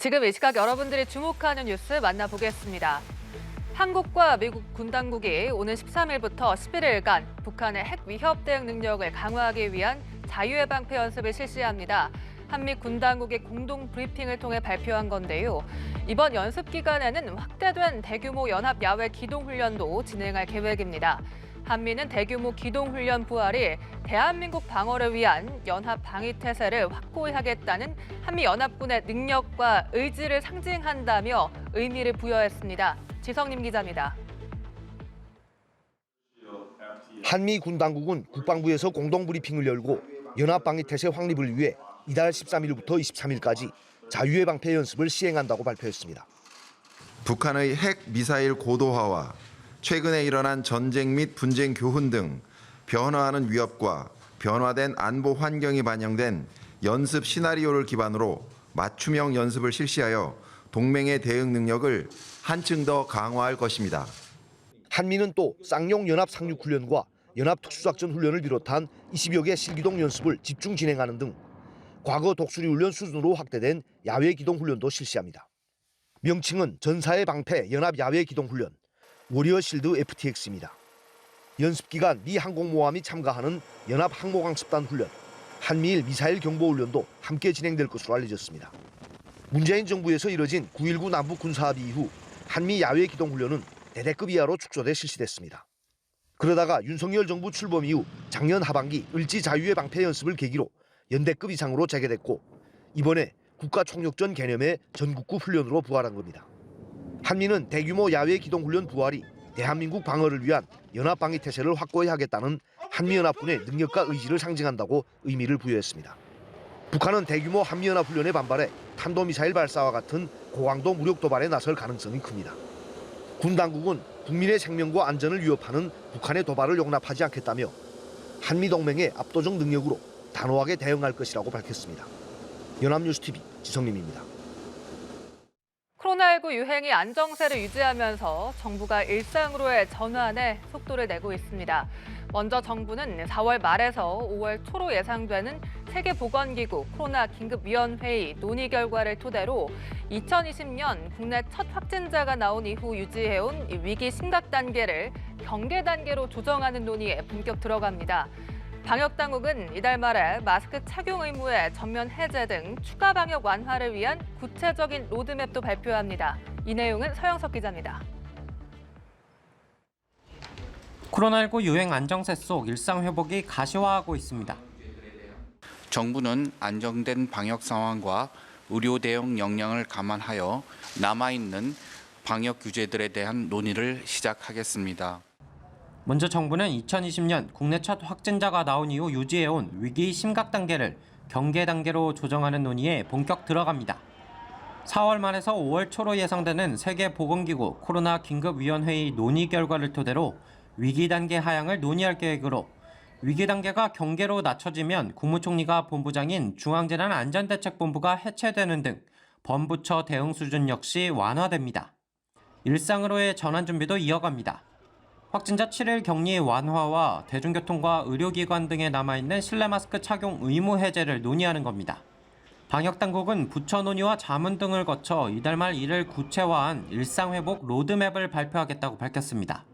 지금 이 시각 여러분들이 주목하는 뉴스 만나보겠습니다. 한국과 미국 군 당국이 오는 13일부터 11일간 북한의 핵 위협 대응 능력을 강화하기 위한 자유의 방패 연습을 실시합니다. 한미 군 당국이 공동 브리핑을 통해 발표한 건데요. 이번 연습 기간에는 확대된 대규모 연합 야외 기동 훈련도 진행할 계획입니다. 한미는 대규모 기동훈련 부활이 대한민국 방어를 위한 연합 방위 태세를 확고히 하겠다는 한미연합군의 능력과 의지를 상징한다며 의미를 부여했습니다. 지성님 기자입니다. 한미 군 당국은 국방부에서 공동 브리핑을 열고 연합 방위 태세 확립을 위해 이달 13일부터 23일까지 자유의 방패 연습을 시행한다고 발표했습니다. 북한의 핵 미사일 고도화와 최근에 일어난 전쟁 및 분쟁 교훈 등 변화하는 위협과 변화된 안보 환경이 반영된 연습 시나리오를 기반으로 맞춤형 연습을 실시하여 동맹의 대응 능력을 한층 더 강화할 것입니다. 한미는 또 쌍용 연합 상륙훈련과 연합 특수작전 훈련을 비롯한 20여 개 실기동 연습을 집중 진행하는 등 과거 독수리 훈련 수준으로 확대된 야외 기동 훈련도 실시합니다. 명칭은 전사의 방패 연합 야외 기동 훈련, 워리어 실드 FTX입니다. 연습 기간 미 항공모함이 참가하는 연합 항모강습단 훈련, 한미일 미사일 경보 훈련도 함께 진행될 것으로 알려졌습니다. 문재인 정부에서 이뤄진 9.19 남북 군사합의 이후 한미 야외 기동 훈련은 대대급 이하로 축소돼 실시됐습니다. 그러다가 윤석열 정부 출범 이후 작년 하반기 을지 자유의 방패 연습을 계기로 연대급 이상으로 재개됐고 이번에 국가총력전 개념의 전국급 훈련으로 부활한 겁니다. 한미는 대규모 야외 기동훈련 부활이 대한민국 방어를 위한 연합방위 태세를 확고히 하겠다는 한미연합군의 능력과 의지를 상징한다고 의미를 부여했습니다. 북한은 대규모 한미연합훈련에 반발해 탄도미사일 발사와 같은 고강도 무력 도발에 나설 가능성이 큽니다. 군 당국은 국민의 생명과 안전을 위협하는 북한의 도발을 용납하지 않겠다며 한미동맹의 압도적 능력으로 단호하게 대응할 것이라고 밝혔습니다. 연합뉴스TV 지성림입니다. 코로나19 유행이 안정세를 유지하면서 정부가 일상으로의 전환에 속도를 내고 있습니다. 먼저 정부는 4월 말에서 5월 초로 예상되는 세계보건기구 코로나 긴급위원회의 논의 결과를 토대로 2020년 국내 첫 확진자가 나온 이후 유지해온 위기 심각 단계를 경계 단계로 조정하는 논의에 본격 들어갑니다. 방역당국은 이달 말에 마스크 착용 의무의 전면 해제 등 추가 방역 완화를 위한 구체적인 로드맵도 발표합니다. 이 내용은 서영석 기자입니다. 코로나19 유행 안정세 속 일상 회복이 가시화하고 있습니다. 정부는 안정된 방역 상황과 의료 대응 역량을 감안하여 남아있는 방역 규제들에 대한 논의를 시작하겠습니다. 먼저 정부는 2020년 국내 첫 확진자가 나온 이후 유지해온 위기 심각 단계를 경계 단계로 조정하는 논의에 본격 들어갑니다. 4월 말에서 5월 초로 예상되는 세계보건기구 코로나 긴급위원회의 논의 결과를 토대로 위기 단계 하향을 논의할 계획으로 위기 단계가 경계로 낮춰지면 국무총리가 본부장인 중앙재난안전대책본부가 해체되는 등 범부처 대응 수준 역시 완화됩니다. 일상으로의 전환 준비도 이어갑니다. 확진자 7일 격리 완화와 대중교통과 의료기관 등에 남아있는 실내 마스크 착용 의무 해제를 논의하는 겁니다. 방역당국은 부처 논의와 자문 등을 거쳐 이달 말 이를 구체화한 일상회복 로드맵을 발표하겠다고 밝혔습니다.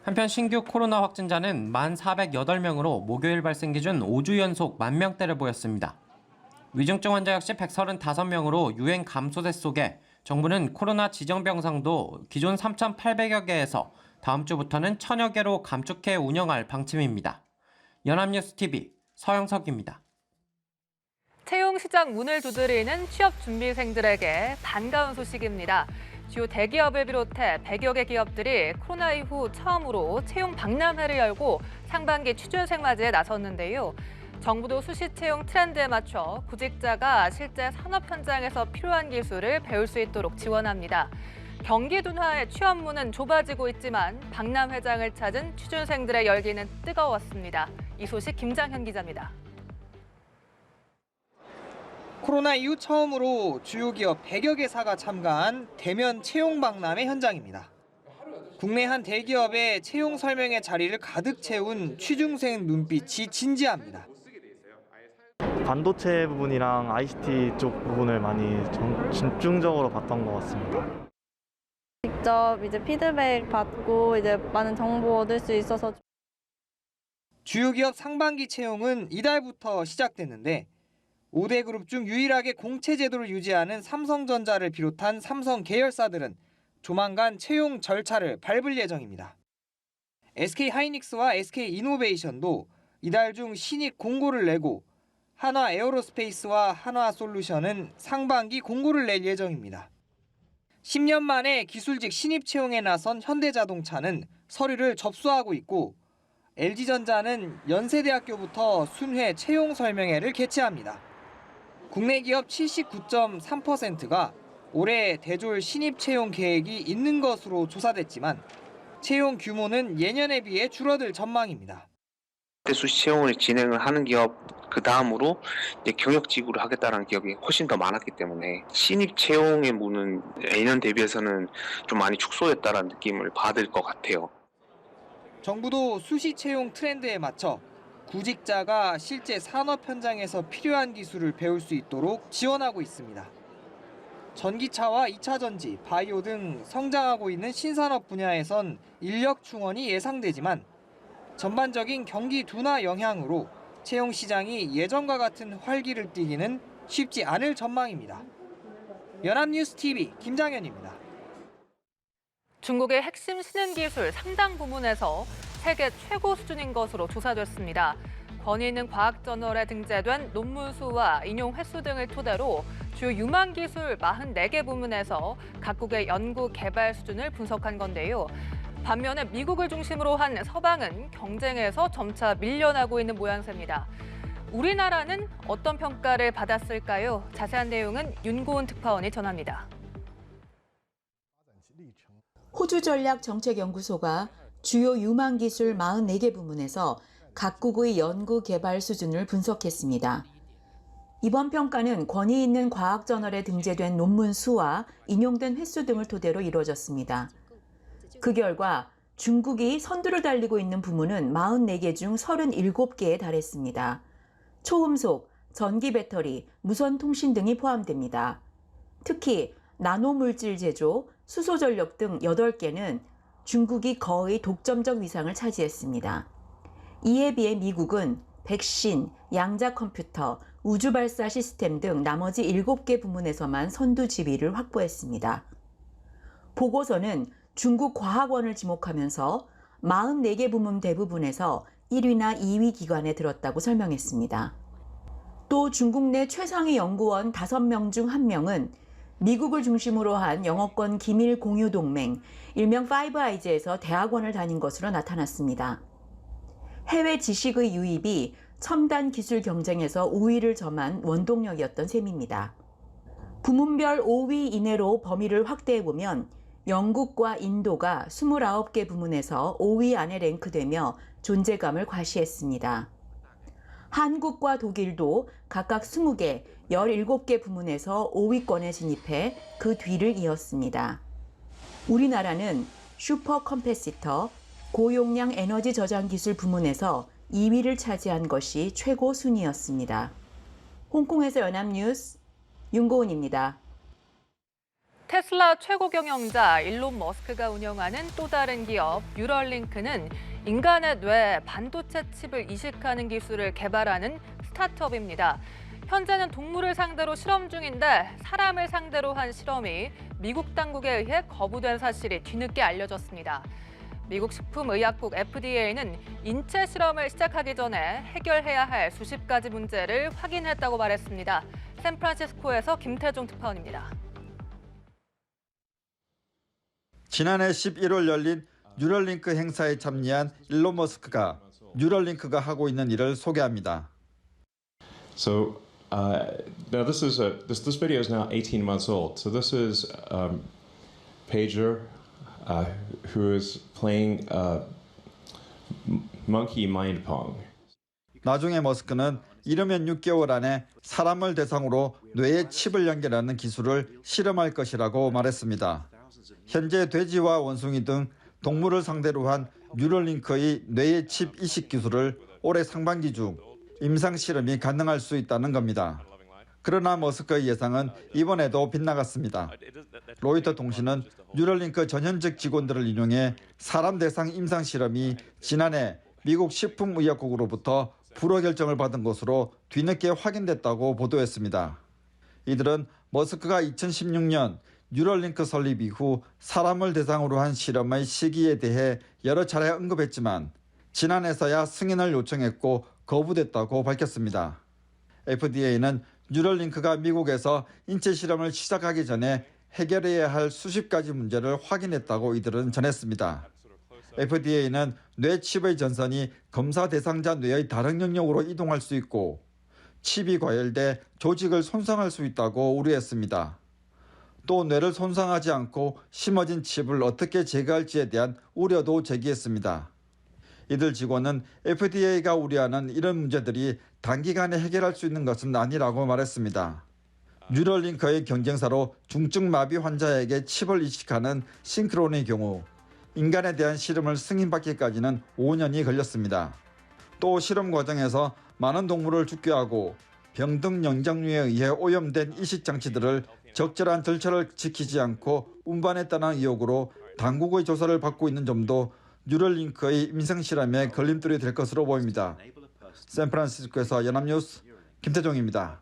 한편 신규 코로나 확진자는 1,408명으로 목요일 발생 기준 5주 연속 10,000명대를 보였습니다. 위중증 환자 역시 135명으로 유행 감소세 속에 정부는 코로나 지정병상도 기존 3,800여 개에서 다음 주부터는 1,000여 개로 감축해 운영할 방침입니다. 연합뉴스TV 서영석입니다. 채용 시장 문을 두드리는 취업 준비생들에게 반가운 소식입니다. 주요 대기업을 비롯해 100여 개 기업들이 코로나 이후 처음으로 채용 박람회를 열고 상반기 취준생 맞이에 나섰는데요. 정부도 수시 채용 트렌드에 맞춰 구직자가 실제 산업 현장에서 필요한 기술을 배울 수 있도록 지원합니다. 경기 둔화의 취업문은 좁아지고 있지만 박람회장을 찾은 취준생들의 열기는 뜨거웠습니다. 이 소식 김장현 기자입니다. 코로나 이후 처음으로 주요 기업 100여 개사가 참가한 대면 채용 박람회 현장입니다. 국내 한 대기업의 채용 설명회 자리를 가득 채운 취준생 눈빛이 진지합니다. 반도체 부분이랑 ICT 쪽 부분을 많이 집중적으로 봤던 것 같습니다. 직접 이제 피드백 받고 이제 많은 정보 얻을 수 있어서 주요 기업 상반기 채용은 이달부터 시작됐는데 5대 그룹 중 유일하게 공채 제도를 유지하는 삼성전자를 비롯한 삼성 계열사들은 조만간 채용 절차를 밟을 예정입니다. SK하이닉스와 SK이노베이션도 이달 중 신입 공고를 내고 한화 에어로스페이스와 한화솔루션은 상반기 공고를 낼 예정입니다. 10년 만에 기술직 신입 채용에 나선 현대자동차는 서류를 접수하고 있고 LG전자는 연세대학교부터 순회 채용 설명회를 개최합니다. 국내 기업 79.3%가 올해 대졸 신입 채용 계획이 있는 것으로 조사됐지만 채용 규모는 예년에 비해 줄어들 전망입니다. 수시 채용을 진행을 하는 기업 그 다음으로 이제 경력직으로 하겠다는 기업이 훨씬 더 많았기 때문에 신입 채용의 문은 예년 대비해서는 좀 많이 축소됐다는 느낌을 받을 것 같아요. 정부도 수시 채용 트렌드에 맞춰 구직자가 실제 산업 현장에서 필요한 기술을 배울 수 있도록 지원하고 있습니다. 전기차와 2차 전지, 바이오 등 성장하고 있는 신산업 분야에선 인력 충원이 예상되지만 전반적인 경기 둔화 영향으로 채용 시장이 예전과 같은 활기를 띠기는 쉽지 않을 전망입니다. 연합뉴스 TV 김장현입니다. 중국의 핵심 신흥 기술 상당 부문에서 세계 최고 수준인 것으로 조사됐습니다. 권위 있는 과학 저널에 등재된 논문 수와 인용 횟수 등을 토대로 주요 유망 기술 44개 부문에서 각국의 연구 개발 수준을 분석한 건데요. 반면에 미국을 중심으로 한 서방은 경쟁에서 점차 밀려나고 있는 모양새입니다. 우리나라는 어떤 평가를 받았을까요? 자세한 내용은 윤고은 특파원이 전합니다. 호주전략정책연구소가 주요 유망기술 44개 부문에서 각국의 연구 개발 수준을 분석했습니다. 이번 평가는 권위 있는 과학 저널에 등재된 논문 수와 인용된 횟수 등을 토대로 이루어졌습니다. 그 결과 중국이 선두를 달리고 있는 부문은 44개 중 37개에 달했습니다. 초음속, 전기 배터리, 무선 통신 등이 포함됩니다. 특히 나노물질 제조, 수소 전력 등 8개는 중국이 거의 독점적 위상을 차지했습니다. 이에 비해 미국은 백신, 양자 컴퓨터, 우주 발사 시스템 등 나머지 7개 부문에서만 선두 지위를 확보했습니다. 보고서는 중국 과학원을 지목하면서 44개 부문 대부분에서 1위나 2위 기관에 들었다고 설명했습니다. 또 중국 내 최상위 연구원 5명 중 1명은 미국을 중심으로 한 영어권 기밀 공유 동맹, 일명 파이브 아이즈에서 대학원을 다닌 것으로 나타났습니다. 해외 지식의 유입이 첨단 기술 경쟁에서 우위를 점한 원동력이었던 셈입니다. 부문별 5위 이내로 범위를 확대해보면 영국과 인도가 29개 부문에서 5위 안에 랭크되며 존재감을 과시했습니다. 한국과 독일도 각각 20개, 17개 부문에서 5위권에 진입해 그 뒤를 이었습니다. 우리나라는 슈퍼컴패시터, 고용량 에너지 저장 기술 부문에서 2위를 차지한 것이 최고 순위였습니다. 홍콩에서 연합뉴스 윤고은입니다. 테슬라 최고 경영자 일론 머스크가 운영하는 또 다른 기업 뉴럴링크는 인간의 뇌 반도체 칩을 이식하는 기술을 개발하는 스타트업입니다. 현재는 동물을 상대로 실험 중인데 사람을 상대로 한 실험이 미국 당국에 의해 거부된 사실이 뒤늦게 알려졌습니다. 미국 식품의약국 FDA는 인체 실험을 시작하기 전에 해결해야 할 수십 가지 문제를 확인했다고 말했습니다. 샌프란시스코에서 김태종 특파원입니다. 지난해 11월 열린 뉴럴링크 행사에 참여한 일론 머스크가 뉴럴링크가 하고 있는 일을 소개합니다. So now this video is now 18 months old. So this is Pager who is playing monkey mind pong. 나중에 머스크는 이르면 6개월 안에 사람을 대상으로 뇌에 칩을 연결하는 기술을 실험할 것이라고 말했습니다. 현재 돼지와 원숭이 등 동물을 상대로 한 뉴럴링크의 뇌의 칩 이식 기술을 올해 상반기 중 임상 실험이 가능할 수 있다는 겁니다. 그러나 머스크의 예상은 이번에도 빗나갔습니다. 로이터 통신은 뉴럴링크 전현직 직원들을 인용해 사람 대상 임상 실험이 지난해 미국 식품의약국으로부터 불허 결정을 받은 것으로 뒤늦게 확인됐다고 보도했습니다. 이들은 머스크가 2016년 뉴럴링크 설립 이후 사람을 대상으로 한 실험의 시기에 대해 여러 차례 언급했지만 지난해서야 승인을 요청했고 거부됐다고 밝혔습니다. FDA는 뉴럴링크가 미국에서 인체 실험을 시작하기 전에 해결해야 할 수십 가지 문제를 확인했다고 이들은 전했습니다. FDA는 뇌 칩의 전선이 검사 대상자 뇌의 다른 영역으로 이동할 수 있고 칩이 과열돼 조직을 손상할 수 있다고 우려했습니다. 또 뇌를 손상하지 않고 심어진 칩을 어떻게 제거할지에 대한 우려도 제기했습니다. 이들 직원은 FDA가 우려하는 이런 문제들이 단기간에 해결할 수 있는 것은 아니라고 말했습니다. 뉴럴링크의 경쟁사로 중증 마비 환자에게 칩을 이식하는 싱크론의 경우 인간에 대한 실험을 승인받기까지는 5년이 걸렸습니다. 또 실험 과정에서 많은 동물을 죽게 하고 병등 영장류에 의해 오염된 이식 장치들을 적절한 절차를 지키지 않고 운반했다는 의혹으로 당국의 조사를 받고 있는 점도 뉴럴링크의 임상 실험에 걸림돌이 될 것으로 보입니다. 샌프란시스코에서 연합뉴스 김태종입니다.